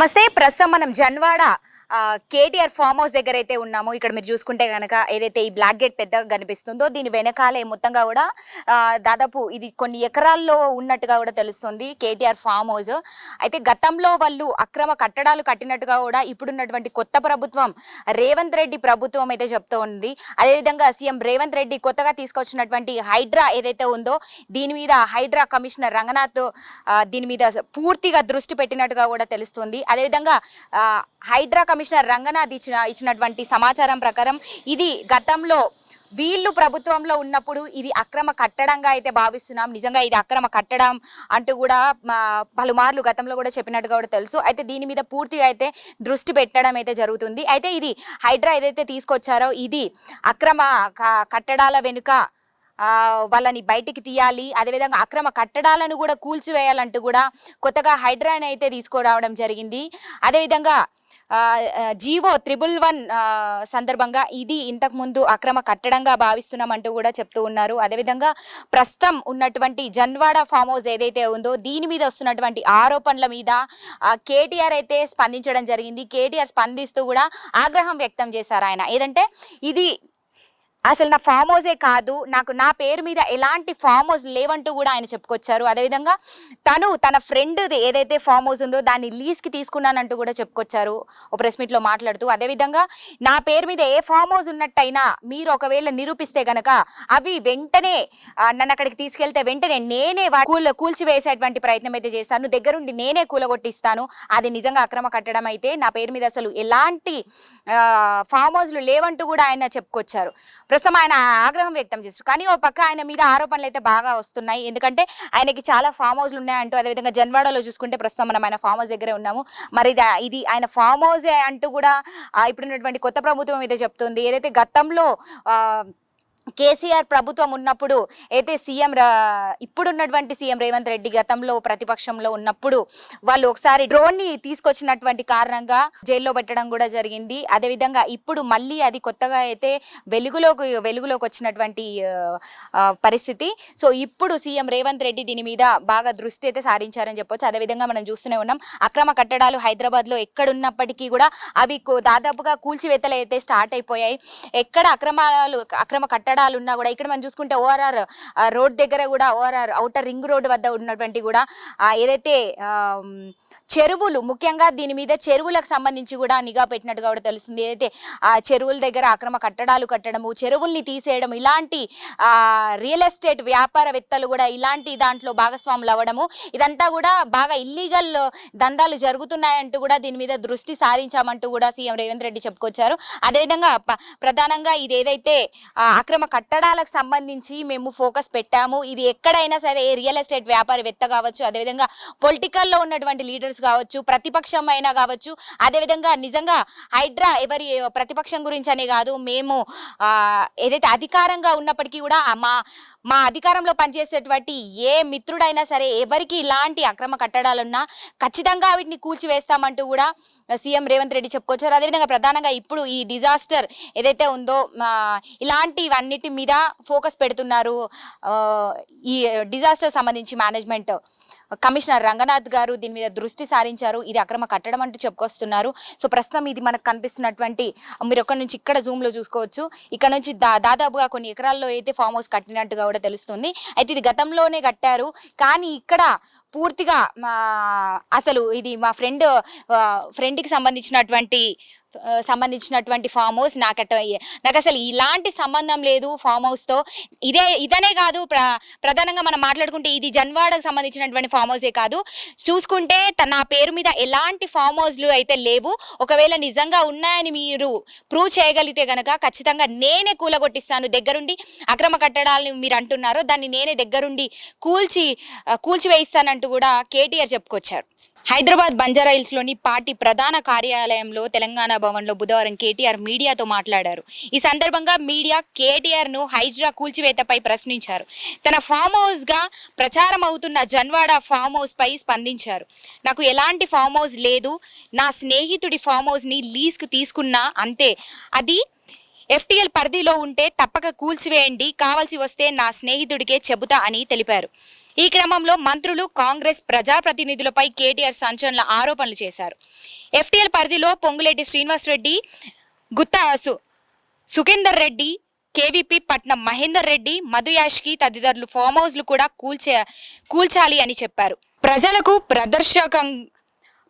నమస్తే. ప్రస్తుతం మనం జన్వాడ కేటీఆర్ ఫామ్ హౌస్ దగ్గర అయితే ఉన్నాము. ఇక్కడ మీరు చూసుకుంటే కనుక ఏదైతే ఈ బ్లాక్ గేట్ పెద్దగా కనిపిస్తుందో దీని వెనకాలే మొత్తంగా కూడా దాదాపు ఇది కొన్ని ఎకరాల్లో ఉన్నట్టుగా కూడా తెలుస్తుంది కేటీఆర్ ఫామ్ హౌస్. అయితే గతంలో వాళ్ళు అక్రమ కట్టడాలు కట్టినట్టుగా కూడా ఇప్పుడున్నటువంటి కొత్త ప్రభుత్వం రేవంత్ రెడ్డి ప్రభుత్వం అయితే చెప్తూ ఉంది. అదేవిధంగా సీఎం రేవంత్ రెడ్డి కొత్తగా తీసుకొచ్చినటువంటి హైడ్రా ఏదైతే ఉందో దీని మీద హైడ్రా కమిషనర్ రంగనాథ్ దీని మీద పూర్తిగా దృష్టి పెట్టినట్టుగా కూడా తెలుస్తుంది. అదేవిధంగా హైడ్రా కమిషనర్ రంగనాథ్ ఇచ్చినటువంటి సమాచారం ప్రకారం ఇది గతంలో వీళ్ళు ప్రభుత్వంలో ఉన్నప్పుడు ఇది అక్రమ కట్టడంగా అయితే భావిస్తున్నాం. నిజంగా ఇది అక్రమ కట్టడం అంటూ కూడా పలుమార్లు గతంలో కూడా చెప్పినట్టుగా కూడా తెలుసు. అయితే దీని మీద పూర్తిగా అయితే దృష్టి పెట్టడం అయితే జరుగుతుంది. అయితే ఇది హైడ్రా ఏదైతే తీసుకొచ్చారో ఇది అక్రమ కట్టడాల వెనుక వాళ్ళని బయటికి తీయాలి, అదేవిధంగా అక్రమ కట్టడాలను కూడా కూల్చివేయాలంటూ కూడా కొత్తగా హైడ్రాని అయితే తీసుకురావడం జరిగింది. అదేవిధంగా జీవో 111 సందర్భంగా ఇది ఇంతకుముందు అక్రమ కట్టడంగా భావిస్తున్నామంటూ కూడా చెప్తూ ఉన్నారు. అదేవిధంగా ప్రస్తుతం ఉన్నటువంటి జన్వాడ ఫామ్ హౌస్ ఏదైతే ఉందో దీని మీద వస్తున్నటువంటి ఆరోపణల మీద కేటీఆర్ అయితే స్పందించడం జరిగింది. కేటీఆర్ స్పందిస్తూ కూడా ఆగ్రహం వ్యక్తం చేశారు. ఆయన ఏదంటే ఇది అసలు నా ఫామ్ హౌసే కాదు, నాకు నా పేరు మీద ఎలాంటి ఫామ్ హౌస్ లేవంటూ కూడా ఆయన చెప్పుకొచ్చారు. అదేవిధంగా తన ఫ్రెండ్ది ఏదైతే ఫామ్ హౌస్ ఉందో దాన్ని లీజ్కి తీసుకున్నానంటూ కూడా చెప్పుకొచ్చారు ఒక ప్రెస్ మీట్లో మాట్లాడుతూ. అదేవిధంగా నా పేరు మీద ఏ ఫామ్ హౌస్ ఉన్నట్టయినా మీరు ఒకవేళ నిరూపిస్తే గనక అవి వెంటనే నన్ను అక్కడికి తీసుకెళ్తే వెంటనే నేనే కూల్చివేసేటువంటి ప్రయత్నం అయితే చేస్తాను, దగ్గరుండి నేనే కూలగొట్టిస్తాను. అది నిజంగా అక్రమ కట్టడం అయితే నా పేరు మీద అసలు ఎలాంటి ఫామ్ హౌస్లు లేవంటూ కూడా ఆయన చెప్పుకొచ్చారు. ప్రస్తుతం ఆయన ఆగ్రహం వ్యక్తం చేస్తారు. కానీ ఓ పక్క ఆయన మీద ఆరోపణలు అయితే బాగా వస్తున్నాయి. ఎందుకంటే ఆయనకి చాలా ఫామ్ హౌస్లు ఉన్నాయంటూ. అదేవిధంగా జన్వాడలో చూసుకుంటే ప్రస్తుతం మనం ఆయన ఫామ్ హౌస్ దగ్గరే ఉన్నాము. మరి ఇది ఆయన ఫామ్ హౌసే అంటూ కూడా ఇప్పుడున్నటువంటి కొత్త ప్రభుత్వం అయితే చెప్తుంది. ఏదైతే గతంలో కేసీఆర్ ప్రభుత్వం ఉన్నప్పుడు అయితే ఇప్పుడున్నటువంటి సీఎం రేవంత్ రెడ్డి గతంలో ప్రతిపక్షంలో ఉన్నప్పుడు వాళ్ళు ఒకసారి డ్రోన్ని తీసుకొచ్చినటువంటి కారణంగా జైల్లో పెట్టడం కూడా జరిగింది. అదేవిధంగా ఇప్పుడు మళ్ళీ అది కొత్తగా అయితే వెలుగులోకి వచ్చినటువంటి పరిస్థితి. సో ఇప్పుడు సీఎం రేవంత్ రెడ్డి దీని మీద బాగా దృష్టి అయితే సారించారని చెప్పొచ్చు. అదేవిధంగా మనం చూస్తూనే ఉన్నాం అక్రమ కట్టడాలు హైదరాబాద్లో ఎక్కడున్నప్పటికీ కూడా అవి దాదాపుగా కూల్చివేతలు అయితే స్టార్ట్ అయిపోయాయి. ఎక్కడ అక్రమ కట్టడాలు ఉన్నా కూడా ఇక్కడ మనం చూసుకుంటే ఓఆర్ఆర్ రోడ్ దగ్గర కూడా ఓఆర్ఆర్ ఔటర్ రింగ్ రోడ్ వద్ద ఉన్నటువంటి కూడా ఏదైతే చెరువులు ముఖ్యంగా దీని మీద చెరువులకు సంబంధించి కూడా నిఘా పెట్టినట్టుగా కూడా తెలుస్తుంది. ఏదైతే చెరువుల దగ్గర అక్రమ కట్టడాలు కట్టడము, చెరువుల్ని తీసేయడం, ఇలాంటి రియల్ ఎస్టేట్ వ్యాపారవేత్తలు కూడా ఇలాంటి దాంట్లో భాగస్వాములు అవ్వడము, ఇదంతా కూడా బాగా ఇల్లీగల్ దందాలు జరుగుతున్నాయంటూ కూడా దీని మీద దృష్టి సారించామంటూ కూడా సీఎం రేవంత్ రెడ్డి చెప్పుకొచ్చారు. అదేవిధంగా ప్రధానంగా ఇది ఏదైతే అక్రమ కట్టడాలకు సంబంధించి మేము ఫోకస్ పెట్టాము, ఇది ఎక్కడైనా సరే రియల్ ఎస్టేట్ వ్యాపారవేత్త కావచ్చు, అదేవిధంగా పొలిటికల్లో ఉన్నటువంటి లీడర్స్ కావచ్చు, ప్రతిపక్షం అయినా కావచ్చు, అదేవిధంగా నిజంగా హైడ్రా ఎవరి ప్రతిపక్షం గురించి అనే కాదు, మేము ఏదైతే అధికారంగా ఉన్నప్పటికీ కూడా మా అధికారంలో పనిచేసేటువంటి ఏ మిత్రుడైనా సరే ఎవరికి ఇలాంటి అక్రమ కట్టడాలున్నా ఖచ్చితంగా వీటిని కూల్చివేస్తామంటూ కూడా సీఎం రేవంత్ రెడ్డి చెప్పుకొచ్చారు. అదేవిధంగా ప్రధానంగా ఇప్పుడు ఈ డిజాస్టర్ ఏదైతే ఉందో ఇలాంటివన్నిటి మీద ఫోకస్ పెడుతున్నారు. ఈ డిజాస్టర్ సంబంధించి మేనేజ్మెంట్ కమిషనర్ రంగనాథ్ గారు దీని మీద దృష్టి సారించారు. ఇది అక్రమ కట్టడం అంటూ చెప్పుకొస్తున్నారు. సో ప్రస్తుతం ఇది మనకు కనిపిస్తున్నటువంటి మీరు ఒక్కడి నుంచి ఇక్కడ జూమ్లో చూసుకోవచ్చు. ఇక్కడ నుంచి దాదాపుగా కొన్ని ఎకరాల్లో అయితే ఫామ్ హౌస్ కట్టినట్టుగా కూడా తెలుస్తుంది. అయితే ఇది గతంలోనే కట్టారు, కానీ ఇక్కడ పూర్తిగా అసలు ఇది మా ఫ్రెండ్కి సంబంధించినటువంటి ఫామ్ హౌస్. నాకు అసలు ఇలాంటి సంబంధం లేదు ఫామ్ హౌస్తో. ఇదనే కాదు, ప్రధానంగా మనం మాట్లాడుకుంటే ఇది జన్వాడకు సంబంధించినటువంటి ఫామ్ హౌసే కాదు, చూసుకుంటే నా పేరు మీద ఎలాంటి ఫామ్ హౌస్లు అయితే లేవు. ఒకవేళ నిజంగా ఉన్నాయని మీరు ప్రూవ్ చేయగలిగితే కనుక ఖచ్చితంగా నేనే కూలగొట్టిస్తాను, దగ్గరుండి అక్రమ కట్టడాలని మీరు అంటున్నారో దాన్ని నేనే దగ్గరుండి కూల్చివేయిస్తానంటూ కూడా కేటీఆర్ చెప్పుకొచ్చారు. హైదరాబాద్ బంజారాహిల్స్లోని పార్టీ ప్రధాన కార్యాలయంలో తెలంగాణ భవన్లో బుధవారం కేటీఆర్ మీడియాతో మాట్లాడారు. ఈ సందర్భంగా మీడియా కేటీఆర్ను హైడ్రా కూల్చివేతపై ప్రశ్నించారు. తన ఫామ్ హౌస్గా ప్రచారం అవుతున్న జన్వాడ ఫామ్ హౌస్పై స్పందించారు. నాకు ఎలాంటి ఫామ్ హౌస్ లేదు, నా స్నేహితుడి ఫామ్ హౌస్ని లీజ్కి తీసుకున్నా అంతే, అది ఎఫ్టీఎల్ పరిధిలో ఉంటే తప్పక కూల్చివేయండి, కావాల్సి వస్తే నా స్నేహితుడికే చెబుతా అని తెలిపారు. ఈ క్రమంలో మంత్రులు, కాంగ్రెస్ ప్రజాప్రతినిధులపై కేటీఆర్ సంచలన ఆరోపణలు చేశారు. ఎఫ్టీఎల్ పరిధిలో పొంగులేటి శ్రీనివాసరెడ్డి, గుత్తా సుఖేందర్ రెడ్డి, కేవీపీ పట్నం మహేందర్ రెడ్డి, మధుయాష్కి తదితరులు ఫామ్ హౌస్లు కూడా కూల్చాలి అని చెప్పారు. ప్రజలకు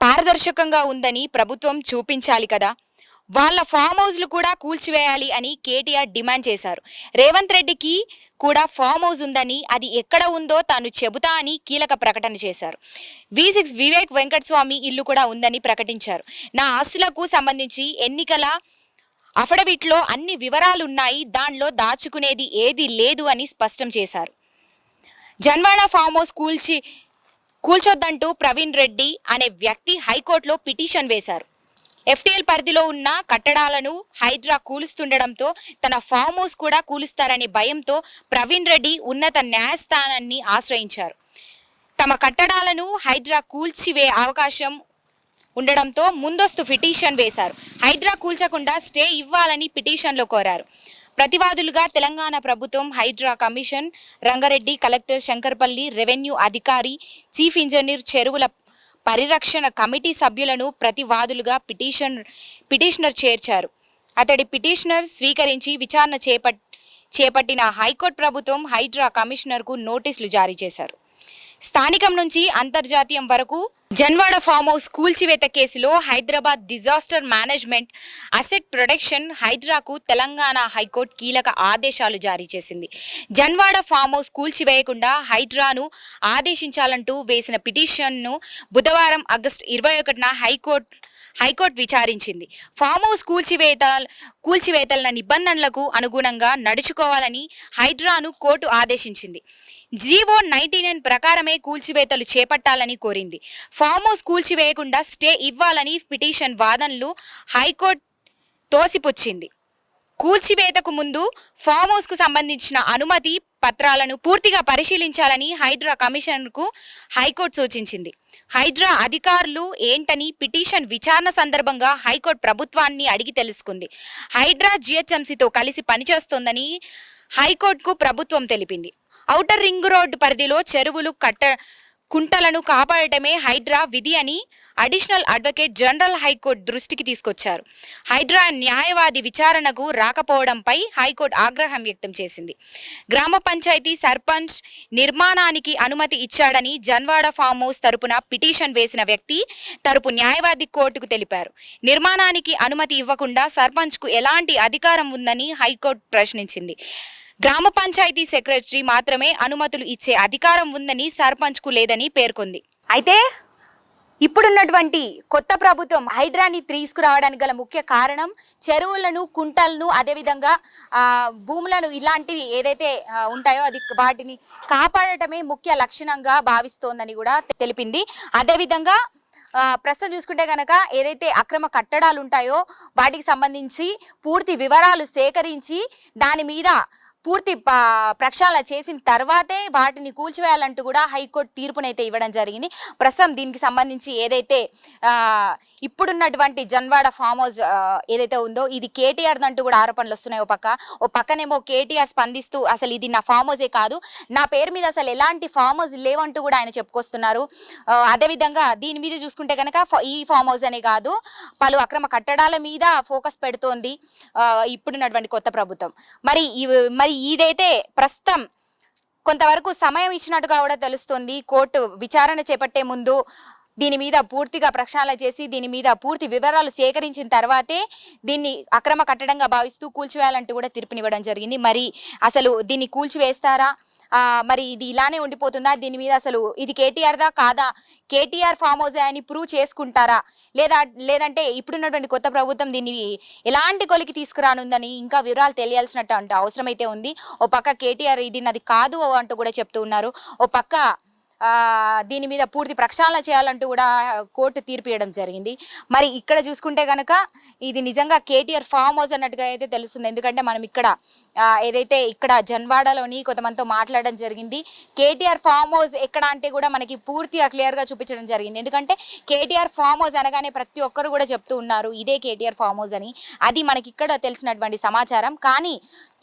పారదర్శకంగా ఉందని ప్రభుత్వం చూపించాలి కదా, వాళ్ళ ఫామ్ హౌస్లు కూడా కూల్చివేయాలి అని కేటీఆర్ డిమాండ్ చేశారు. రేవంత్ రెడ్డికి కూడా ఫామ్ హౌస్ ఉందని, అది ఎక్కడ ఉందో తాను చెబుతా అని కీలక ప్రకటన చేశారు. V6 వివేక్ వెంకటస్వామి ఇల్లు కూడా ఉందని ప్రకటించారు. నా ఆస్తులకు సంబంధించి ఎన్నికల అఫిడవిట్లో అన్ని వివరాలున్నాయి, దానిలో దాచుకునేది ఏది లేదు అని స్పష్టం చేశారు. జన్వాడ ఫామ్ హౌస్ కూల్చొద్దంటూ ప్రవీణ్ రెడ్డి అనే వ్యక్తి హైకోర్టులో పిటిషన్ వేశారు. ఎఫ్టీఎల్ పరిధిలో ఉన్న కట్టడాలను హైడ్రా కూలుస్తుండడంతో తన ఫామ్ హౌస్ కూడా కూలుస్తారనే భయంతో ప్రవీణ్ రెడ్డి ఉన్నత న్యాయస్థానాన్ని ఆశ్రయించారు. తమ కట్టడాలను హైడ్రా కూల్చివే అవకాశం ఉండడంతో ముందస్తు పిటిషన్ వేశారు. హైడ్రా కూల్చకుండా స్టే ఇవ్వాలని పిటిషన్లో కోరారు. ప్రతివాదులుగా తెలంగాణ ప్రభుత్వం, Hydraa commission, Rangareddy collector Shankarpally, revenue అధికారి, చీఫ్ ఇంజనీర్, చెరువుల పరిరక్షణ కమిటీ సభ్యులను ప్రతివాదులుగా పిటిషనర్ చేర్చారు. అతడి పిటిషనర్ స్వీకరించి విచారణ చేపట్టిన హైకోర్టు ప్రభుత్వం హైడ్రా కమిషనర్కు నోటీసులు జారీ చేశారు. స్థానికం నుంచి అంతర్జాతీయం వరకు జన్వాడ ఫామ్ హౌస్ కూల్చివేత కేసులో Hyderabad disaster management asset protection హైడ్రాకు తెలంగాణ హైకోర్టు కీలక ఆదేశాలు జారీ చేసింది. జన్వాడ ఫామ్ హౌస్ కూల్చివేయకుండా హైడ్రాను ఆదేశించాలంటూ వేసిన పిటిషన్ను బుధవారం ఆగస్టు 21న హైకోర్టు విచారించింది. ఫామ్ హౌస్ కూల్చివేతల నిబంధనలకు అనుగుణంగా నడుచుకోవాలని హైడ్రాను కోర్టు ఆదేశించింది. జీవో 99 ప్రకారమే కూల్చివేతలు చేపట్టాలని కోరింది. ఫామ్ హౌస్ కూల్చివేయకుండా స్టే ఇవ్వాలని పిటిషన్ వాదనలు హైకోర్టు తోసిపుచ్చింది. కూల్చివేతకు ముందు ఫామ్ హౌస్కు సంబంధించిన అనుమతి పత్రాలను పూర్తిగా పరిశీలించాలని హైడ్రా కమిషనర్కు హైకోర్టు సూచించింది. హైడ్రా అధికారులు ఏంటని పిటిషన్ విచారణ సందర్భంగా హైకోర్టు ప్రభుత్వాన్ని అడిగి తెలుసుకుంది. హైడ్రా జిహెచ్ఎంసీతో కలిసి పనిచేస్తోందని హైకోర్టుకు ప్రభుత్వం తెలిపింది. ఔటర్ రింగ్ రోడ్డు పరిధిలో చెరువులు, కుంటలను కాపాడటమే హైడ్రా విధి అని అడిషనల్ అడ్వకేట్ జనరల్ హైకోర్టు దృష్టికి తీసుకొచ్చారు. హైడ్రా న్యాయవాది విచారణకు రాకపోవడంపై హైకోర్టు ఆగ్రహం వ్యక్తం చేసింది. గ్రామ పంచాయతీ సర్పంచ్ నిర్మాణానికి అనుమతి ఇచ్చాడని జన్వాడ ఫామ్ హౌస్ తరపున పిటిషన్ వేసిన వ్యక్తి తరపు న్యాయవాది కోర్టుకు తెలిపారు. నిర్మాణానికి అనుమతి ఇవ్వకుండా సర్పంచ్కు ఎలాంటి అధికారం ఉందని హైకోర్టు ప్రశ్నించింది. గ్రామ పంచాయతీ సెక్రటరీ మాత్రమే అనుమతులు ఇచ్చే అధికారం ఉందని సర్పంచ్కు లేదని పేర్కొంది. అయితే ఇప్పుడున్నటువంటి కొత్త ప్రభుత్వం హైడ్రాని తీసుకురావడానికి గల ముఖ్య కారణం చెరువులను, కుంటలను, అదేవిధంగా భూములను ఇలాంటివి ఏదైతే ఉంటాయో వాటిని కాపాడటమే ముఖ్య లక్షణంగా భావిస్తోందని కూడా తెలిపింది. అదేవిధంగా ప్రస్తుతం చూసుకుంటే కనుక ఏదైతే అక్రమ కట్టడాలు ఉంటాయో వాటికి సంబంధించి పూర్తి వివరాలు సేకరించి దాని మీద పూర్తి ప్రక్షాళన చేసిన తర్వాతే వాటిని కూల్చివేయాలంటూ కూడా హైకోర్టు తీర్పునైతే ఇవ్వడం జరిగింది. ప్రస్తుతం దీనికి సంబంధించి ఏదైతే ఇప్పుడున్నటువంటి జన్వాడ ఫామ్ హౌస్ ఏదైతే ఉందో ఇది కేటీఆర్ అంటూ కూడా ఆరోపణలు వస్తున్నాయి. ఓ పక్కనేమో కేటీఆర్ స్పందిస్తూ అసలు ఇది నా ఫామ్ హౌసే కాదు, నా పేరు మీద అసలు ఎలాంటి ఫామ్ హౌస్ లేవంటూ కూడా ఆయన చెప్పుకొస్తున్నారు. అదేవిధంగా దీని మీద చూసుకుంటే కనుక ఈ ఫామ్ హౌస్ అనే కాదు పలు అక్రమ కట్టడాల మీద ఫోకస్ పెడుతోంది ఇప్పుడున్నటువంటి కొత్త ప్రభుత్వం. మరి ఇదైతే ప్రస్తుతం కొంతవరకు సమయం ఇచ్చినట్టుగా కూడా తెలుస్తుంది. కోర్టు విచారణ చేపట్టే ముందు దీని మీద పూర్తిగా ప్రక్షాళన చేసి దీని మీద పూర్తి వివరాలు సేకరించిన తర్వాతే దీన్ని అక్రమ కట్టడంగా భావిస్తూ కూల్చివేయాలంటూ కూడా తీర్పునివ్వడం జరిగింది. మరి అసలు దీన్ని కూల్చివేస్తారా, మరి ఇది ఇలానే ఉండిపోతుందా, దీని మీద అసలు ఇది కేటీఆర్దా కాదా, కేటీఆర్ ఫామ్ హౌస్ అని ప్రూవ్ చేసుకుంటారా, లేదంటే ఇప్పుడున్నటువంటి కొత్త ప్రభుత్వం దీన్ని ఎలాంటి కొలికి తీసుకురానుందని ఇంకా వివరాలు తెలియాల్సినట్టు అవసరం అయితే ఉంది. ఓ పక్క కేటీఆర్ ఇది నాది కాదు అంటూ కూడా చెప్తూ ఉన్నారు. ఓ పక్క దీని మీద పూర్తి ప్రక్షాళన చేయాలంటూ కూడా కోర్టు తీర్పు ఇవ్వడం జరిగింది. మరి ఇక్కడ చూసుకుంటే కనుక ఇది నిజంగా కేటీఆర్ ఫామ్ హౌస్ అన్నట్టుగా అయితే తెలుస్తుంది. ఎందుకంటే మనం ఏదైతే ఇక్కడ జన్వాడలోని కొంతమందితో మాట్లాడడం జరిగింది. కేటీఆర్ ఫామ్ హౌస్ ఎక్కడ అంటే కూడా మనకి పూర్తిగా క్లియర్గా చూపించడం జరిగింది. ఎందుకంటే కేటీఆర్ ఫామ్ హౌస్ అనగానే ప్రతి ఒక్కరు కూడా చెప్తూ ఉన్నారు ఇదే కేటీఆర్ ఫామ్ హౌస్ అని. అది మనకి ఇక్కడ తెలిసినటువంటి సమాచారం. కానీ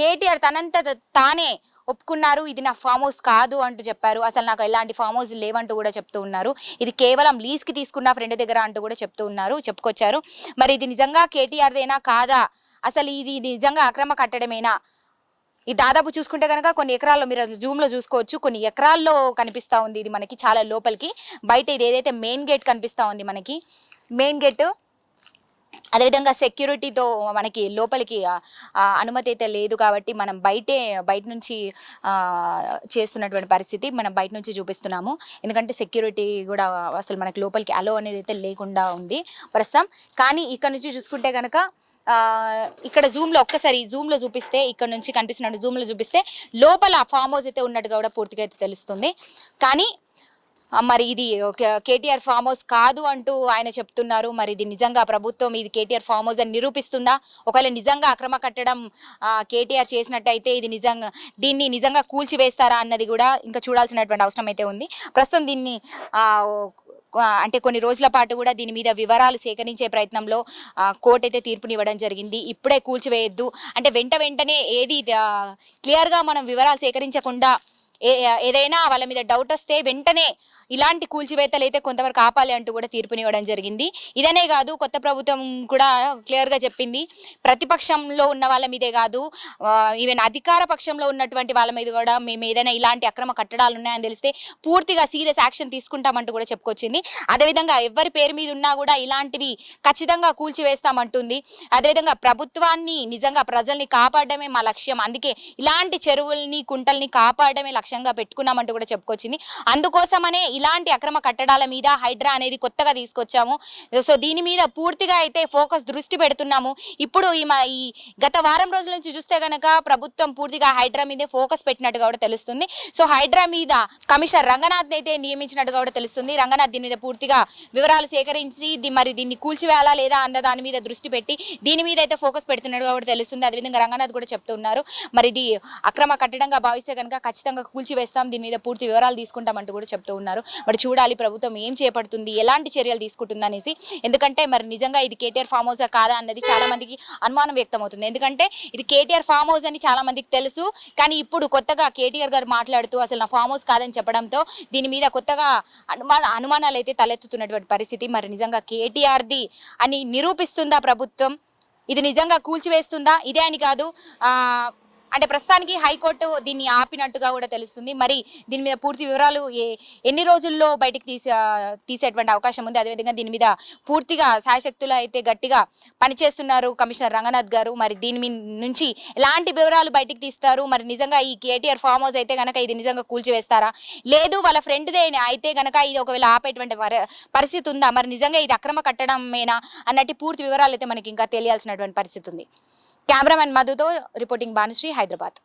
కేటీఆర్ తనంత తానే ఒప్పుకున్నారు. ఇది నా ఫామ్ హౌస్ కాదు అంటూ చెప్పారు. అసలు నాకు ఎలాంటి ఫామ్ హౌస్ లేవంటూ కూడా చెప్తూ ఉన్నారు. ఇది కేవలం లీజ్కి తీసుకున్న ఫ్రెండ్ దగ్గర అంటూ కూడా చెప్తూ ఉన్నారు, చెప్పుకొచ్చారు. మరి ఇది నిజంగా కేటీఆర్దేనా కాదా, అసలు ఇది నిజంగా అక్రమ కట్టడమేనా? ఈ దాదాపు చూసుకుంటే కనుక కొన్ని ఎకరాల్లో మీరు జూమ్లో చూసుకోవచ్చు, కొన్ని ఎకరాల్లో కనిపిస్తూ ఉంది ఇది మనకి చాలా లోపలికి. బయట ఇది ఏదైతే మెయిన్ గేట్ కనిపిస్తూ ఉంది మనకి, మెయిన్ గేట్, అదేవిధంగా సెక్యూరిటీతో మనకి లోపలికి అనుమతి అయితే లేదు కాబట్టి మనం బయట నుంచి చేస్తున్నటువంటి పరిస్థితి మనం బయట నుంచి చూపిస్తున్నాము. ఎందుకంటే సెక్యూరిటీ కూడా అసలు మనకి లోపలికి అలో అనేది అయితే లేకుండా ఉంది ప్రస్తుతం. కానీ ఇక్కడ నుంచి చూసుకుంటే కనుక ఇక్కడ ఒక్కసారి జూమ్లో చూపిస్తే, ఇక్కడ నుంచి కనిపిస్తున్నట్టు జూమ్లో చూపిస్తే లోపల ఫామ్ హౌస్ అయితే ఉన్నట్టుగా కూడా పూర్తిగా అయితే తెలుస్తుంది. కానీ మరి ఇది కేటీఆర్ ఫామ్ హౌస్ కాదు అంటూ ఆయన చెప్తున్నారు. మరి ఇది నిజంగా ప్రభుత్వం ఇది కేటీఆర్ ఫామ్ హౌస్ అని నిరూపిస్తుందా? ఒకవేళ నిజంగా అక్రమ కట్టడం కేటీఆర్ చేసినట్టయితే దీన్ని నిజంగా కూల్చివేస్తారా అన్నది కూడా ఇంకా చూడాల్సినటువంటి అవసరం అయితే ఉంది. ప్రస్తుతం దీన్ని అంటే కొన్ని రోజుల పాటు కూడా దీని మీద వివరాలు సేకరించే ప్రయత్నంలో కోర్టు అయితే తీర్పునివ్వడం జరిగింది. ఇప్పుడే కూల్చివేయొద్దు అంటే వెంటనే ఏది క్లియర్గా మనం వివరాలు సేకరించకుండా ఏదైనా వాళ్ళ మీద డౌట్ వస్తే వెంటనే ఇలాంటి కూల్చివేతలు అయితే కొంతవరకు ఆపాలి అంటూ కూడా తీర్పునివ్వడం జరిగింది. ఇదనే కాదు, కొత్త ప్రభుత్వం కూడా క్లియర్గా చెప్పింది, ప్రతిపక్షంలో ఉన్న వాళ్ళ మీదే కాదు ఈవెన్ అధికార పక్షంలో ఉన్నటువంటి వాళ్ళ మీద కూడా మేము ఏదైనా ఇలాంటి అక్రమ కట్టడాలు ఉన్నాయని తెలిస్తే పూర్తిగా సీరియస్ యాక్షన్ తీసుకుంటామంటూ కూడా చెప్పుకొచ్చింది. అదేవిధంగా ఎవరి పేరు మీద ఉన్నా కూడా ఇలాంటివి ఖచ్చితంగా కూల్చివేస్తామంటుంది. అదేవిధంగా ప్రభుత్వాన్ని నిజంగా ప్రజల్ని కాపాడమే మా లక్ష్యం, అందుకే ఇలాంటి చెరువుల్ని కుంటల్ని కాపాడమే లక్ష్యంగా పెట్టుకున్నామంటూ కూడా చెప్పుకొచ్చింది. అందుకోసమనే ఇలాంటి అక్రమ కట్టడాల మీద హైడ్రా అనేది కొత్తగా తీసుకొచ్చాము. సో దీని మీద పూర్తిగా అయితే దృష్టి పెడుతున్నాము. ఇప్పుడు ఈ గత వారం రోజుల నుంచి చూస్తే కనుక ప్రభుత్వం పూర్తిగా హైడ్రా మీదే ఫోకస్ పెట్టినట్టుగా కూడా తెలుస్తుంది. సో హైడ్రా మీద కమిషనర్ రంగనాథ్ అయితే నియమించినట్టుగా కూడా తెలుస్తుంది. రంగనాథ్ దీని మీద పూర్తిగా వివరాలు సేకరించి మరి దీన్ని కూల్చివేయాలా లేదా అన్న దాని మీద దృష్టి పెట్టి దీని మీద అయితే ఫోకస్ పెడుతున్నట్టుగా కూడా తెలుస్తుంది. అదేవిధంగా రంగనాథ్ కూడా చెప్తున్నారు, మరి ఇది అక్రమ కట్టడంగా భావిస్తే కనుక ఖచ్చితంగా కూల్చివేస్తాం, దీని మీద పూర్తి వివరాలు తీసుకుంటామంటూ కూడా చెప్తూ ఉన్నారు. మరి చూడాలి ప్రభుత్వం ఏం చేపడుతుంది, ఎలాంటి చర్యలు తీసుకుంటుంది అనేసి. ఎందుకంటే మరి నిజంగా ఇది కేటీఆర్ ఫామ్ హౌస్ కాదా అన్నది చాలా మందికి అనుమానం వ్యక్తమవుతుంది. ఎందుకంటే ఇది కేటీఆర్ ఫామ్ హౌస్ అని చాలా మందికి తెలుసు, కానీ ఇప్పుడు కొత్తగా కేటీఆర్ గారు మాట్లాడుతూ అసలు నా ఫామ్ హౌస్ కాదని చెప్పడంతో దీని మీద కొత్తగా అనుమానాలు అయితే తలెత్తుతున్నటువంటి పరిస్థితి. మరి నిజంగా కేటీఆర్ది అని నిరూపిస్తుందా ప్రభుత్వం, ఇది నిజంగా కూల్చివేస్తుందా? ఇదే అని కాదు, అంటే ప్రస్తుతానికి హైకోర్టు దీన్ని ఆపినట్టుగా కూడా తెలుస్తుంది. మరి దీని మీద పూర్తి వివరాలు ఎన్ని రోజుల్లో బయటికి తీసేటువంటి అవకాశం ఉంది. అదేవిధంగా దీని మీద పూర్తిగా శాయశక్తులు అయితే గట్టిగా పనిచేస్తున్నారు కమిషనర్ రంగనాథ్ గారు. మరి దీని నుంచి ఎలాంటి వివరాలు బయటికి తీస్తారు, మరి నిజంగా ఈ కేటీఆర్ ఫామ్ హౌస్ అయితే కనుక ఇది నిజంగా కూల్చివేస్తారా, లేదు వాళ్ళ ఫ్రెండ్దే అయితే కనుక ఇది ఒకవేళ ఆపేటువంటి పరిస్థితి ఉందా, మరి నిజంగా ఇది అక్రమ కట్టడమేనా అన్నట్టు పూర్తి వివరాలు అయితే మనకి ఇంకా తెలియాల్సినటువంటి పరిస్థితి ఉంది. కెమెరామెన్ మధుతో రిపోర్టింగ్ భానుశ్రీ, హైదరాబాద్.